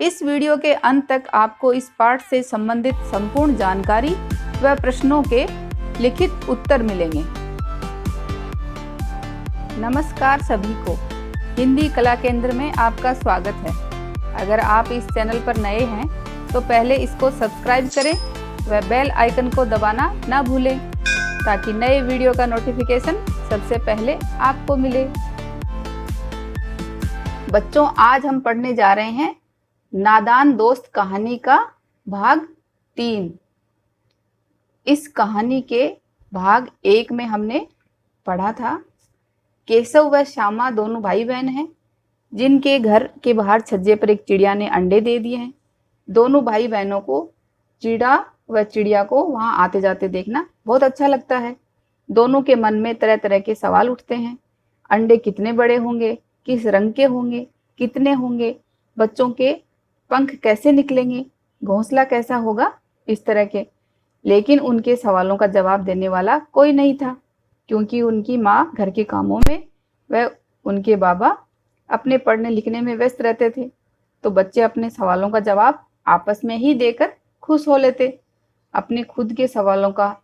इस वीडियो के अंत तक आपको इस पाठ से संबंधित संपूर्ण जानकारी व प्रश्नों के लिखित उत्तर मिलेंगे। नमस्कार सभी को, हिंदी कला केंद्र में आपका स्वागत है। अगर आप इस चैनल पर नए हैं तो पहले इसको सब्सक्राइब करें व बेल आइकन को दबाना ना भूलें ताकि नए वीडियो का नोटिफिकेशन सबसे पहले आपको मिले। बच्चों, आज हम पढ़ने जा रहे हैं नादान दोस्त कहानी का भाग 3। इस कहानी के भाग 1 में हमने पढ़ा था केशव व श्यामा दोनों भाई बहन हैं जिनके घर के बाहर छज्जे पर एक चिड़िया ने अंडे दे दिए हैं। दोनों भाई बहनों को चिड़ा व चिड़िया को वहां आते जाते देखना बहुत अच्छा लगता है। दोनों के मन में तरह तरह के सवाल उठते हैं। अंडे कितने बड़े होंगे, किस रंग के होंगे, कितने होंगे, बच्चों के पंख कैसे निकलेंगे, घोंसला कैसा होगा, इस तरह के। लेकिन उनके सवालों का जवाब देने वाला कोई नहीं था क्योंकि उनकी माँ घर के कामों में व उनके बाबा अपने पढ़ने लिखने में व्यस्त रहते थे। तो बच्चे अपने सवालों का जवाब आपस में ही देकर खुश हो लेते। अपने खुद के सवालों का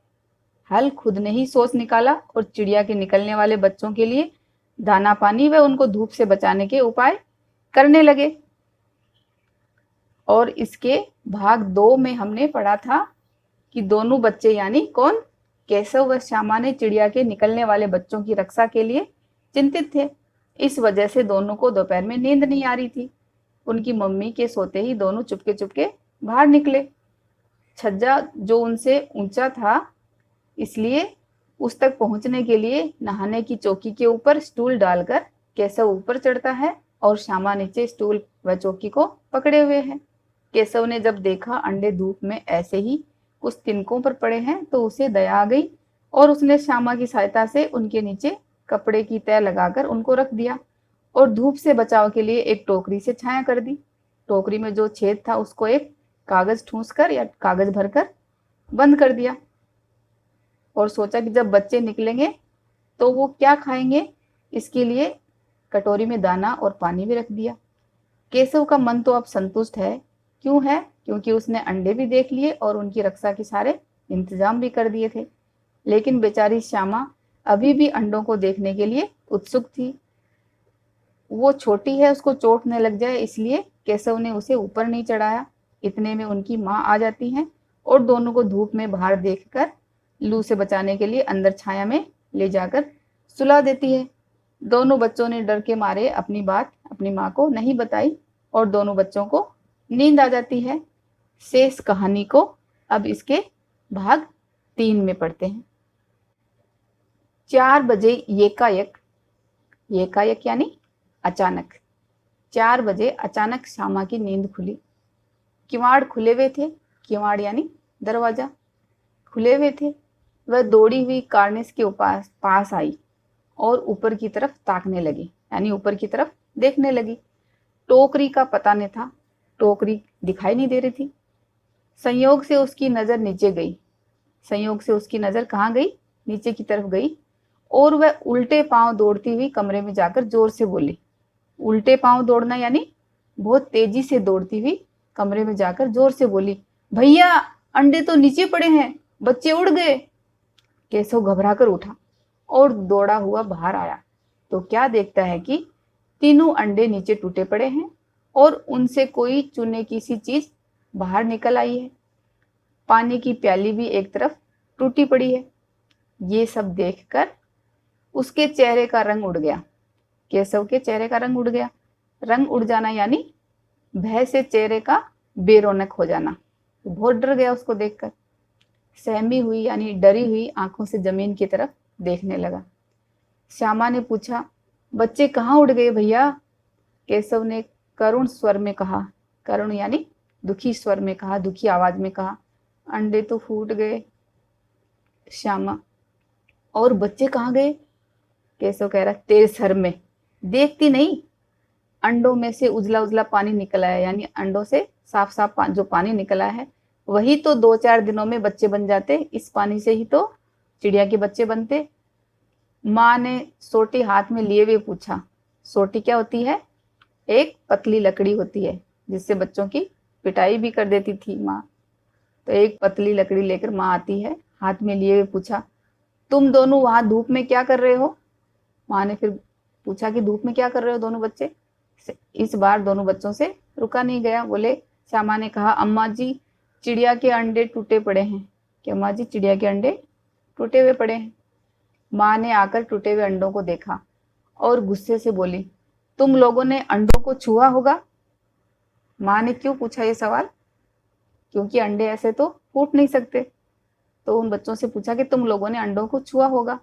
हल खुद ने ही सोच निकाला और चिड़िया के निकलने वाले बच्चों के लिए दाना पानी व उनको धूप से बचाने के उपाय करने लगे। और इसके भाग 2 में हमने पढ़ा था कि दोनों बच्चे यानी कौन, केशव व श्यामा ने चिड़िया के निकलने वाले बच्चों की रक्षा के लिए चिंतित थे। इस वजह से दोनों को दोपहर में नींद नहीं आ रही थी। उनकी मम्मी के सोते ही दोनों चुपके चुपके बाहर निकले। छज्जा जो उनसे ऊंचा था इसलिए उस तक पहुंचने के लिए नहाने की चौकी के ऊपर स्टूल डालकर केशव ऊपर चढ़ता है और श्यामा नीचे स्टूल व चौकी को पकड़े हुए है। केशव ने जब देखा अंडे धूप में ऐसे ही कुछ तिनकों पर पड़े हैं तो उसे दया आ गई और उसने श्यामा की सहायता से उनके नीचे कपड़े की तह लगाकर उनको रख दिया और धूप से बचाव के लिए एक टोकरी से छाया कर दी। टोकरी में जो छेद था उसको एक कागज ठूंसकर या कागज भरकर बंद कर दिया और सोचा कि जब बच्चे निकलेंगे तो वो क्या खाएंगे, इसके लिए कटोरी में दाना और पानी भी रख दिया। केशव का मन तो अब संतुष्ट है। क्यों है? क्योंकि उसने अंडे भी देख लिए और उनकी रक्षा के सारे इंतजाम भी कर दिए थे। लेकिन बेचारी श्यामा अभी भी अंडों को देखने के लिए उत्सुक थी। वो छोटी है, उसको चोट न लग जाए, इसलिए केशव ने उसे ऊपर नहीं चढ़ाया। इतने में उनकी माँ आ जाती है और दोनों को धूप में बाहर देखकर लू से बचाने के लिए अंदर छाया में ले जाकर सुला देती है। दोनों बच्चों ने डर के मारे अपनी बात अपनी माँ को नहीं बताई और दोनों बच्चों को नींद आ जाती है। शेष कहानी को अब इसके भाग 3 में पढ़ते हैं। 4 बजे एकाएक यानी अचानक 4 बजे अचानक श्यामा की नींद खुली। किवाड़ खुले हुए थे, किवाड़ यानी दरवाजा खुले हुए थे। वह दौड़ी हुई कार्निस के पास आई और ऊपर की तरफ ताकने लगी यानी ऊपर की तरफ देखने लगी। टोकरी का पता नहीं था, टोकरी दिखाई नहीं दे रही थी। संयोग से उसकी नजर नीचे गई। संयोग से उसकी नजर कहाँ गई? नीचे की तरफ गई और वह उल्टे पांव दौड़ती हुई कमरे में जाकर जोर से बोली। उल्टे पांव दौड़ना यानी बहुत तेजी से दौड़ती हुई कमरे में जाकर जोर से बोली, भैया अंडे तो नीचे पड़े हैं, बच्चे उड़ गए। केशव घबरा कर उठा और दौड़ा हुआ बाहर आया तो क्या देखता है कि तीनों अंडे नीचे टूटे पड़े हैं और उनसे कोई चूने की सी चीज बाहर निकल आई है। पानी की प्याली भी एक तरफ टूटी पड़ी है। ये सब देखकर उसके चेहरे का रंग उड़ गया। केशव के चेहरे का रंग उड़ गया। रंग उड़ जाना यानी भय से चेहरे का बेरौनक हो जाना। बहुत डर गया उसको देखकर। सहमी हुई यानी डरी हुई आंखों से जमीन की तरफ देखने लगा। श्यामा ने पूछा, बच्चे कहाँ उड़ गए भैया? केशव ने करुण स्वर में कहा, करुण यानी दुखी स्वर में कहा, दुखी आवाज में कहा, अंडे तो फूट गए। श्यामा, और बच्चे कहाँ गए? केशव कह रहा, तेरे सर में, देखती नहीं? अंडों में से उजला उजला पानी निकला है यानी अंडों से साफ साफ जो पानी निकला है वही तो 2-4 दिनों में बच्चे बन जाते। इस पानी से ही तो चिड़िया के बच्चे बनते। माँ ने सोटी हाथ में लिए हुए पूछा। सोटी क्या होती है? एक पतली लकड़ी होती है जिससे बच्चों की पिटाई भी कर देती थी माँ। तो एक पतली लकड़ी लेकर माँ आती है, हाथ में लिए हुए पूछा, तुम दोनों वहां धूप में क्या कर रहे हो? माँ ने फिर पूछा कि धूप में क्या कर रहे हो दोनों बच्चे? इस बार दोनों बच्चों से रुका नहीं गया। बोले, श्यामा ने कहा, अम्मा जी चिड़िया के अंडे टूटे पड़े हैं। कि अम्मा जी चिड़िया के अंडे टूटे हुए पड़े हैं। माँ ने आकर टूटे हुए अंडों को देखा और गुस्से से बोली, तुम लोगों ने अंडों को छुआ होगा? माँ ने क्यों पूछा ये सवाल? क्योंकि अंडे ऐसे तो फूट नहीं सकते। तो उन बच्चों से पूछा कि तुम लोगों ने अंडों को छुआ होगा।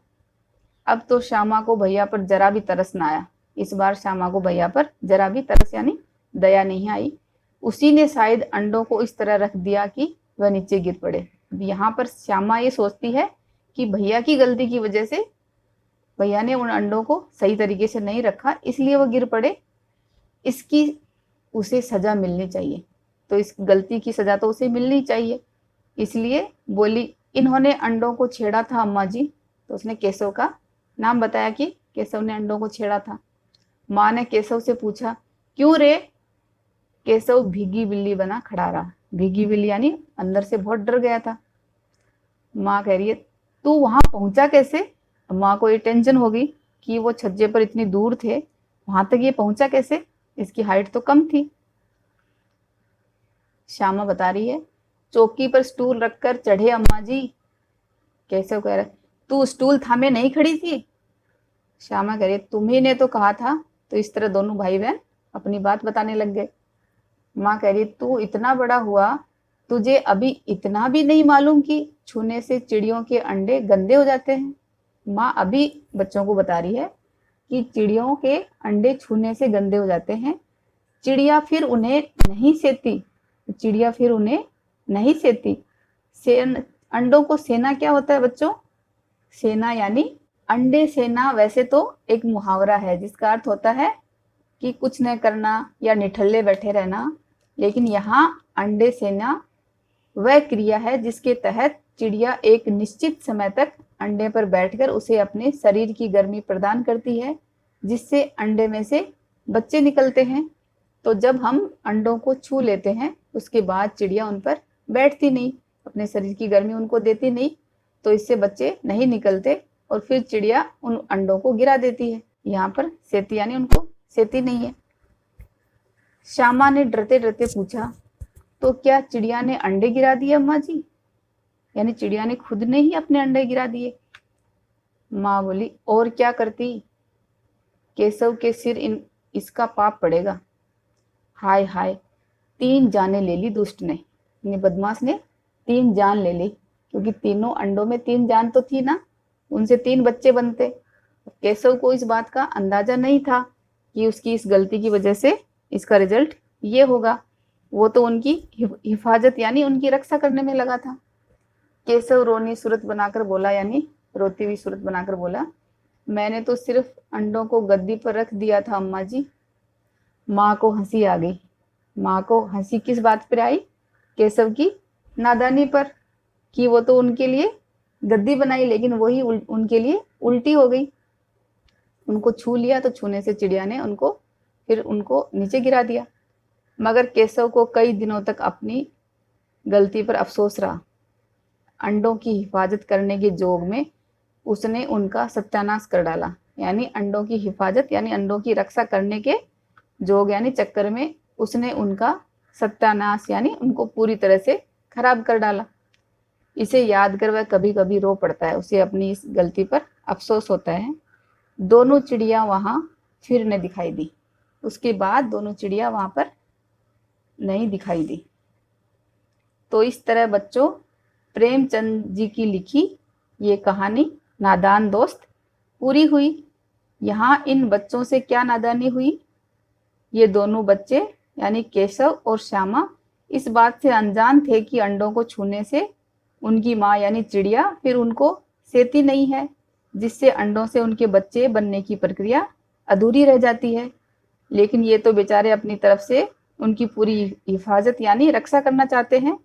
अब तो श्यामा को भैया पर जरा भी तरस ना आया। इस बार श्यामा को भैया पर जरा भी तरस यानी दया नहीं आई। उसी ने शायद अंडों को इस तरह रख दिया कि वह नीचे गिर पड़े। यहाँ पर श्यामा ये सोचती है कि भैया की गलती की वजह से भैया ने उन अंडों को सही तरीके से नहीं रखा, इसलिए वो गिर पड़े। इसकी उसे सजा मिलनी चाहिए, तो इस गलती की सजा तो उसे मिलनी चाहिए। इसलिए बोली, इन्होंने अंडों को छेड़ा था अम्मा जी। तो उसने केशव का नाम बताया कि केशव ने अंडों को छेड़ा था। माँ ने केशव से पूछा, क्यों रे? केशव भीगी बिल्ली बना खड़ा रहा। भीगी बिल्ली यानी अंदर से बहुत डर गया था। माँ कह रही है, तू वहां पहुंचा कैसे? माँ को ये टेंशन होगी कि वो छज्जे पर इतनी दूर थे, वहां तक ये पहुंचा कैसे? इसकी हाइट तो कम थी। श्यामा बता रही है, चौकी पर स्टूल रखकर चढ़े अम्मा जी। केशव कह रहा, तू स्टूल थामे नहीं खड़ी थी? श्यामा कह रही, तुम्ही ने तो कहा था। तो इस तरह दोनों भाई बहन अपनी बात बताने लग गए। माँ कह रही, तू इतना बड़ा हुआ, तुझे अभी इतना भी नहीं मालूम कि छूने से चिड़ियों के अंडे गंदे हो जाते हैं? माँ अभी बच्चों को बता रही है कि चिड़ियों के अंडे छूने से गंदे हो जाते हैं। चिड़िया फिर उन्हें नहीं सेती। चिड़िया फिर उन्हें नहीं सेती। अंडों को सेना क्या होता है बच्चों? सेना यानी अंडे सेना वैसे तो एक मुहावरा है जिसका अर्थ होता है कि कुछ न करना या निठल्ले बैठे रहना, लेकिन यहाँ अंडे सेना वह क्रिया है जिसके तहत चिड़िया एक निश्चित समय तक अंडे पर बैठकर उसे अपने शरीर की गर्मी प्रदान करती है, जिससे अंडे में से बच्चे निकलते हैं। तो जब हम अंडों को छू लेते हैं उसके बाद चिड़िया उन पर बैठती नहीं, अपने शरीर की गर्मी उनको देती नहीं, तो इससे बच्चे नहीं निकलते और फिर चिड़िया उन अंडों को गिरा देती है। यहाँ पर सेती यानी उनको सेती नहीं है। श्यामा ने डरते डरते पूछा, तो क्या चिड़िया ने अंडे गिरा दिए अम्मा जी? यानी चिड़िया ने खुद ने ही अपने अंडे गिरा दिए? माँ बोली, और क्या करती? केशव के सिर इसका पाप पड़ेगा। हाय हाय, 3 जाने ले ली दुष्ट ने, बदमाश ने 3 जान ले ली, क्योंकि तीनों अंडों में 3 जान तो थी ना, उनसे 3 बच्चे बनते। केशव को इस बात का अंदाजा नहीं था कि उसकी इस गलती की वजह से इसका रिजल्ट ये होगा। वो तो उनकी हिफाजत यानी उनकी रक्षा करने में लगा था। केशव रोनी सूरत बनाकर बोला, यानी रोती हुई सूरत बनाकर बोला, मैंने तो सिर्फ अंडों को गद्दी पर रख दिया था अम्मा जी। माँ को हंसी आ गई। माँ को हंसी किस बात पर आई? केशव की नादानी पर, कि वो तो उनके लिए गद्दी बनाई लेकिन वही उनके लिए उल्टी हो गई। उनको छू लिया तो छूने से चिड़िया ने उनको नीचे गिरा दिया। मगर केशव को कई दिनों तक अपनी गलती पर अफसोस रहा। अंडों की हिफाजत करने के जोग में उसने उनका सत्यानाश कर डाला। यानी अंडों की हिफाजत यानी अंडों की रक्षा करने के जोग यानी चक्कर में उसने उनका सत्यानाश यानी उनको पूरी तरह से खराब कर डाला। इसे याद कर वह कभी कभी रो पड़ता है, उसे अपनी इस गलती पर अफसोस होता है। दोनों चिड़िया वहां फिर न दिखाई दी। उसके बाद दोनों चिड़िया वहां पर नहीं दिखाई दी। तो इस तरह बच्चों प्रेमचंद जी की लिखी ये कहानी नादान दोस्त पूरी हुई। यहाँ इन बच्चों से क्या नादानी हुई? ये दोनों बच्चे यानी केशव और श्यामा इस बात से अनजान थे कि अंडों को छूने से उनकी माँ यानी चिड़िया फिर उनको सेती नहीं है, जिससे अंडों से उनके बच्चे बनने की प्रक्रिया अधूरी रह जाती है। लेकिन ये तो बेचारे अपनी तरफ से उनकी पूरी हिफाजत यानी रक्षा करना चाहते हैं,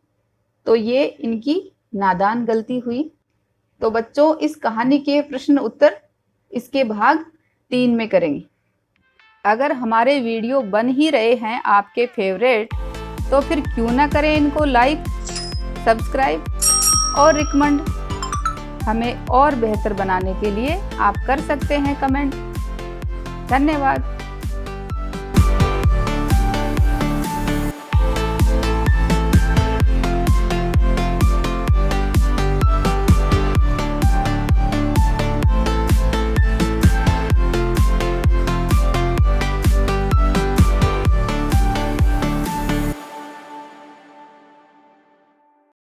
तो ये इनकी नादान गलती हुई। तो बच्चों इस कहानी के प्रश्न उत्तर इसके भाग 3 में करेंगे। अगर हमारे वीडियो बन ही रहे हैं आपके फेवरेट, तो फिर क्यों ना करें इनको लाइक, सब्सक्राइब और रिकमेंड। हमें और बेहतर बनाने के लिए आप कर सकते हैं कमेंट। धन्यवाद।